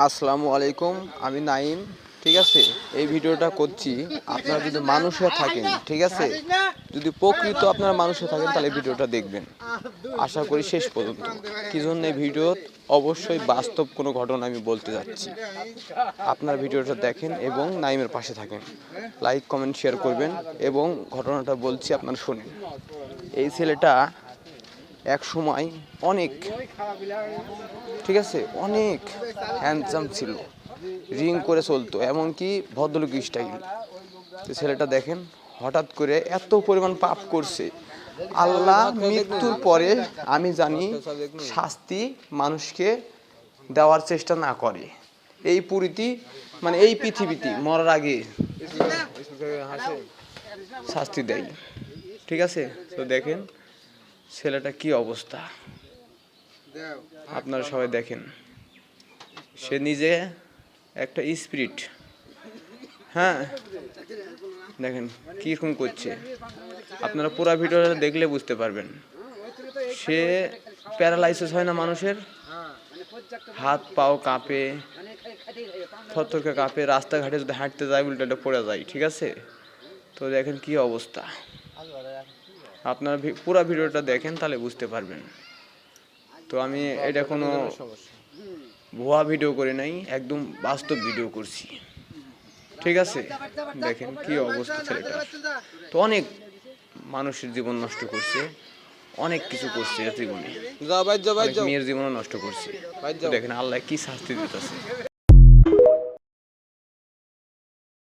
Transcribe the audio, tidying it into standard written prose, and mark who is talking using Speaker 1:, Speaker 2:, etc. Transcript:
Speaker 1: আসসালামু আলাইকুম, আমি নাইম। ঠিক আছে, এই ভিডিওটা করছি আপনারা যদি মানুষ হয়ে থাকেন, ঠিক আছে, যদি প্রকৃত আপনারা মানুষ হয়ে থাকেন তাহলে ভিডিওটা দেখবেন, আশা করি শেষ পর্যন্ত। কি জন্য এই ভিডিও অবশ্যই বাস্তব কোনো ঘটনা আমি বলতে যাচ্ছি। আপনার ভিডিওটা দেখেন এবং নাইমের পাশে থাকেন, লাইক কমেন্ট শেয়ার করবেন এবং ঘটনাটা বলছি আপনারা শুনেন। এই ছেলেটা এক সময় অনেক, ঠিক আছে, অনেক হ্যান্ডসাম ছিল, রিং করে চলতো, এমনকি ভদ্রলোক স্টাইল। তো ছেলেটা দেখেন হঠাৎ করে এত পরিমাণ পাপ করছে। আল্লাহ মৃত্যুর পরে আমি জানি শাস্তি মানুষকে দেওয়ার চেষ্টা না করে, এই পুরীতি মানে এই পৃথিবীতে মরার আগে শাস্তি দেয়। ঠিক আছে, তো দেখেন ছেলেটা কি অবস্থা, আপনারা সবাই দেখেন। সে নিজে একটা স্পিরিট, হ্যাঁ, দেখেন কীরকম করছে, আপনারা পুরো ভিডিওটা দেখলে বুঝতে পারবেন। সে প্যারালাইসিস হয় না মানুষের, হাত পাও কাঁপে, থরথরকে কাঁপে, রাস্তাঘাটে যদি হাঁটতে যায় উল্টাটা পড়ে যায়। ঠিক আছে, তো দেখেন কি অবস্থা, আপনারা পুরো ভিডিওটা দেখেন তাহলে বুঝতে পারবেন। তো আমি এটা কোনো ভুয়া ভিডিও করে নাই, একদম বাস্তব ভিডিও করছি। ঠিক আছে, দেখেন কি অবস্থা ছেলেটা। তো অনেক মানুষের জীবন নষ্ট করছে, অনেক কিছু করছে জীবনে, মেয়ের জীবনও নষ্ট করছে। দেখেন আল্লাহ কি শাস্তি দিতেছে।